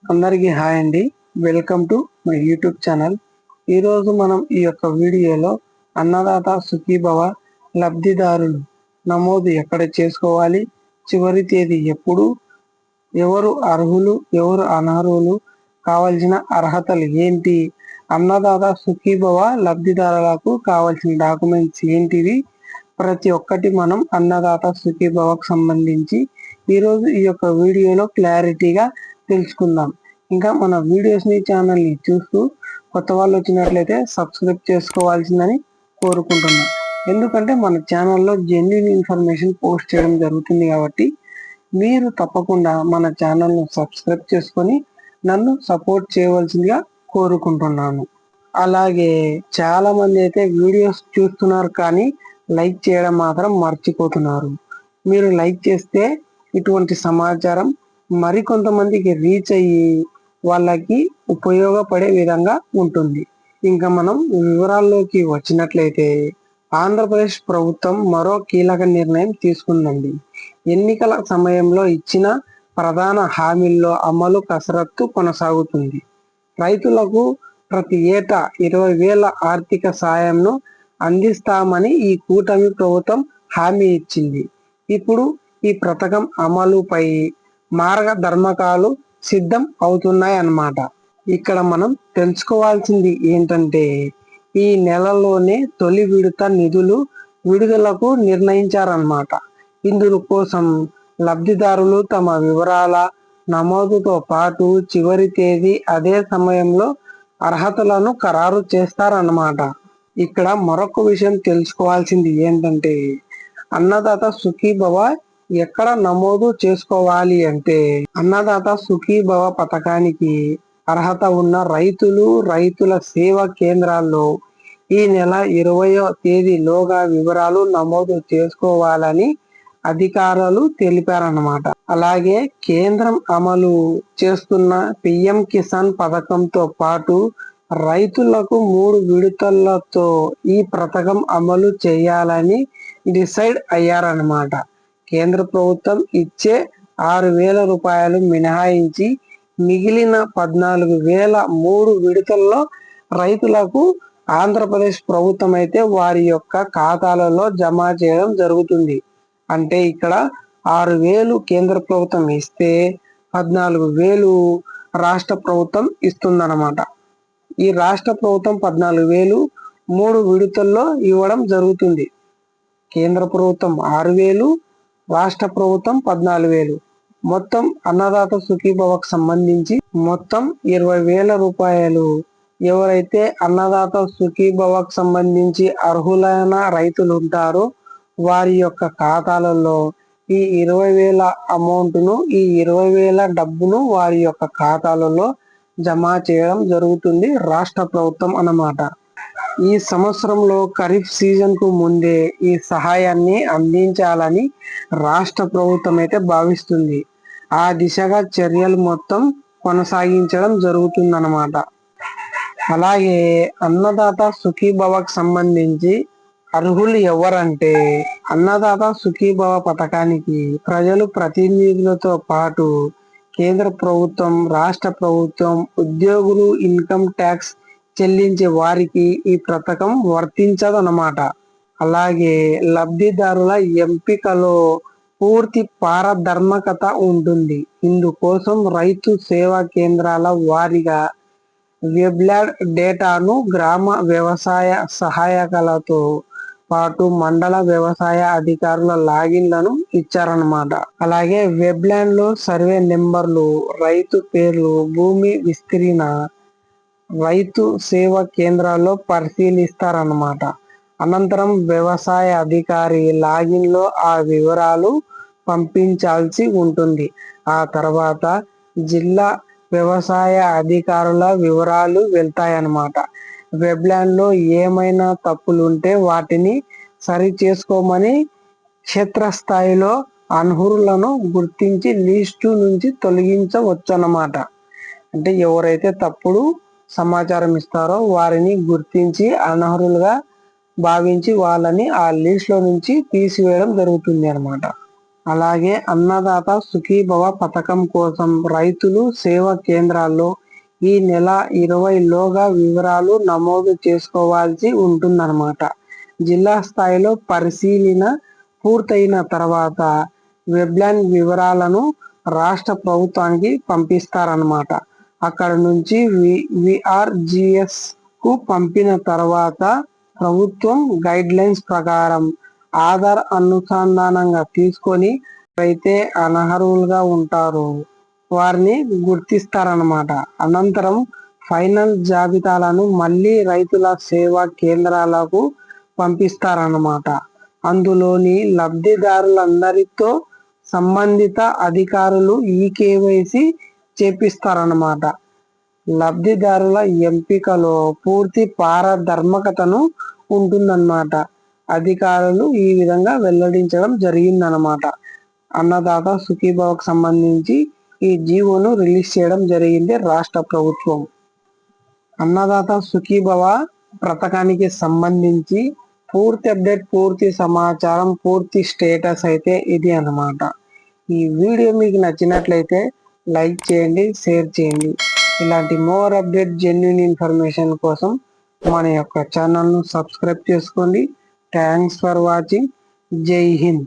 అందరికీ హాయ్ అండి. Welcome to my YouTube channel. ఈరోజు మనం ఈ యొక్క వీడియోలో అన్నదాత సుఖీభవ లబ్ధిదారులు నమోదు ఎక్కడ చేసుకోవాలి, చివరి తేదీ ఎప్పుడు, ఎవరు అర్హులు ఎవరు అనర్హులు, కావాల్సిన అర్హతలు ఏంటి, అన్నదాత సుఖీభవ లబ్ధిదారులకు కావాల్సిన డాక్యుమెంట్స్ ఏంటివి, ప్రతి ఒక్కటి మనం అన్నదాత సుఖీభవకు సంబంధించి ఈరోజు ఈ యొక్క వీడియోలో క్లారిటీగా తెలుసుకుందాం. ఇంకా మన వీడియోస్ని ఛానల్ని చూస్తూ కొత్త వాళ్ళు వచ్చినట్లయితే సబ్స్క్రైబ్ చేసుకోవాల్సిందని కోరుకుంటున్నాం. ఎందుకంటే మన ఛానల్లో జెన్యున్ ఇన్ఫర్మేషన్ పోస్ట్ చేయడం జరుగుతుంది కాబట్టి మీరు తప్పకుండా మన ఛానల్ను సబ్స్క్రైబ్ చేసుకొని నన్ను సపోర్ట్ చేయవలసిందిగా కోరుకుంటున్నాను. అలాగే చాలా మంది అయితే వీడియోస్ చూస్తున్నారు కానీ లైక్ చేయడం మాత్రం మర్చిపోతున్నారు. మీరు లైక్ చేస్తే ఇటువంటి సమాచారం మరికొంతమందికి రీచ్ అయ్యి వాళ్ళకి ఉపయోగపడే విధంగా ఉంటుంది. ఇంకా మనం వివరాల్లోకి వచ్చినట్లయితే ఆంధ్రప్రదేశ్ ప్రభుత్వం మరో కీలక నిర్ణయం తీసుకుందండి. ఎన్నికల సమయంలో ఇచ్చిన ప్రధాన హామీల్లో అమలు కసరత్తు కొనసాగుతుంది. రైతులకు ప్రతి ఏటా 20,000 ఆర్థిక సాయంను అందిస్తామని ఈ కూటమి ప్రభుత్వం హామీ ఇచ్చింది. ఇప్పుడు ఈ పథకం అమలుపై మార్గదర్శకాలు సిద్ధం అవుతున్నాయన్నమాట. ఇక్కడ మనం తెలుసుకోవాల్సింది ఏంటంటే ఈ నెలలోనే తొలి విడత నిధులు విడుదలకు నిర్ణయించారన్నమాట. ఇందులో కోసం లబ్ధిదారులు తమ వివరాల నమోదుతో పాటు చివరి తేదీ అదే సమయంలో అర్హతలను ఖరారు చేస్తారన్నమాట. ఇక్కడ మరొక విషయం తెలుసుకోవాల్సింది ఏంటంటే అన్నదాత సుఖీభవ ఎక్కడ నమోదు చేసుకోవాలి అంటే అన్నదాత సుఖీభవ పథకానికి అర్హత ఉన్న రైతులు రైతుల సేవా కేంద్రాల్లో ఈ నెల 20వ తేదీలోగా వివరాలు నమోదు చేసుకోవాలని అధికారులు తెలిపారన్నమాట. అలాగే కేంద్రం అమలు చేస్తున్న పిఎం కిసాన్ పథకంతో పాటు రైతులకు 3 విడతలతో ఈ పథకం అమలు చేయాలని డిసైడ్ అయ్యారన్నమాట. కేంద్ర ప్రభుత్వం ఇచ్చే 6,000 రూపాయలు మినహాయించి మిగిలిన 14,000 3 విడతల్లో రైతులకు ఆంధ్రప్రదేశ్ ప్రభుత్వం అయితే వారి యొక్క ఖాతాలలో జమ చేయడం జరుగుతుంది. అంటే ఇక్కడ 6,000 కేంద్ర ప్రభుత్వం ఇస్తే 14,000 రాష్ట్ర ప్రభుత్వం ఇస్తుందన్నమాట. ఈ రాష్ట్ర ప్రభుత్వం 14,000 3 విడతల్లో ఇవ్వడం జరుగుతుంది. కేంద్ర ప్రభుత్వం 6,000, రాష్ట్ర ప్రభుత్వం 14,000. మొత్తం అన్నదాత సుఖీభవకు సంబంధించి మొత్తం 20,000 రూపాయలు ఎవరైతే అన్నదాత సుఖీభవకు సంబంధించి అర్హులైన రైతులు ఉంటారో వారి యొక్క ఖాతాలలో ఈ 20,000 అమౌంట్ను ఈ 20,000 డబ్బును వారి యొక్క ఖాతాలలో జమ చేయడం జరుగుతుంది రాష్ట్ర ప్రభుత్వం అన్నమాట. ఈ సంవత్సరంలో ఖరీఫ్ సీజన్ కు ముందే ఈ సహాయాన్ని అందించాలని రాష్ట్ర ప్రభుత్వం అయితే భావిస్తుంది. ఆ దిశగా చర్యలు మొత్తం కొనసాగించడం జరుగుతుందన్నమాట. అలాగే అన్నదాత సుఖీభవకు సంబంధించి అర్హులు ఎవరంటే అన్నదాత సుఖీభవ పథకానికి ప్రజలు ప్రతినిధులతో పాటు కేంద్ర ప్రభుత్వం రాష్ట్ర ప్రభుత్వం ఉద్యోగులు ఇన్కమ్ ట్యాక్స్ చెల్లించే వారికి ఈ పథకం వర్తించదన్నమాట. అలాగే లబ్ధిదారుల ఎంపికలో పూర్తి పారదర్శకత ఉంటుంది. ఇందుకోసం రైతు సేవా కేంద్రాల వారీగా వెబ్లాడ్ డేటాను గ్రామ వ్యవసాయ సహాయకులతో పాటు మండల వ్యవసాయ అధికారుల లాగిన్లను ఇచ్చారన్నమాట. అలాగే వెబ్లాండ్ లో సర్వే నెంబర్లు, రైతు పేర్లు, భూమి విస్తీర్ణ రైతు సేవా కేంద్రాల్లో పరిశీలిస్తారన్నమాట. అనంతరం వ్యవసాయ అధికారి లాగిన్ లో ఆ వివరాలు పంపించాల్సి ఉంటుంది. ఆ తర్వాత జిల్లా వ్యవసాయ అధికారుల వివరాలు వెళ్తాయన్నమాట. వెబ్లాండ్ లో ఏమైనా తప్పులుంటే వాటిని సరి చేసుకోమని క్షేత్రస్థాయిలో అనర్హులను గుర్తించి లిస్టు నుంచి తొలగించవచ్చు అన్నమాట. అంటే ఎవరైతే తప్పుడు సమాచారం ఇస్తారో వారిని గుర్తించి అనర్హులుగా భావించి వాళ్ళని ఆ లిస్ట్ లో నుంచి తీసివేయడం జరుగుతుంది అన్నమాట. అలాగే అన్నదాత సుఖీభవ పథకం కోసం రైతులు సేవా కేంద్రాల్లో ఈ నెల 20లోగా వివరాలు నమోదు చేసుకోవాల్సి ఉంటుందన్నమాట. జిల్లా స్థాయిలో పరిశీలన పూర్తయిన తర్వాత వెబ్లాన్ వివరాలను రాష్ట్ర ప్రభుత్వానికి పంపిస్తారన్నమాట. అక్కడ నుంచి విఆర్జిఎస్ కు పంపిన తర్వాత ప్రభుత్వం గైడ్ లైన్స్ ప్రకారం ఆధార్ అనుసంధానంగా తీసుకొని అయితే అనర్హులుగా ఉంటారో వారిని గుర్తిస్తారన్నమాట. అనంతరం ఫైనల్ జాబితాలను మళ్ళీ రైతుల సేవా కేంద్రాలకు పంపిస్తారన్నమాట. అందులోని లబ్ధిదారులందరితో సంబంధిత అధికారులు ఈ కేవైసీ చేపిస్తారన్నమాట. లబ్ధిదారుల ఎంపికలో పూర్తి పారదర్శకతను ఉంటుందన్నమాట. అధికారులు ఈ విధంగా వెల్లడించడం జరిగిందన్నమాట. అన్నదాత సుఖీభవకు సంబంధించి ఈ జీవోను రిలీజ్ చేయడం జరిగింది రాష్ట్ర ప్రభుత్వం. అన్నదాత సుఖీభవ పథకానికి సంబంధించి పూర్తి అప్డేట్, పూర్తి సమాచారం, పూర్తి స్టేటస్ అయితే ఇది అన్నమాట. ఈ వీడియో మీకు నచ్చినట్లయితే లైక్ చేయండి, షేర్ చేయండి. ఇలాంటి మోర్ అప్డేట్, జెన్యూన్ ఇన్ఫర్మేషన్ కోసం మన యొక్క ఛానల్ను సబ్స్క్రైబ్ చేసుకోండి. Thanks for watching. జై హింద్.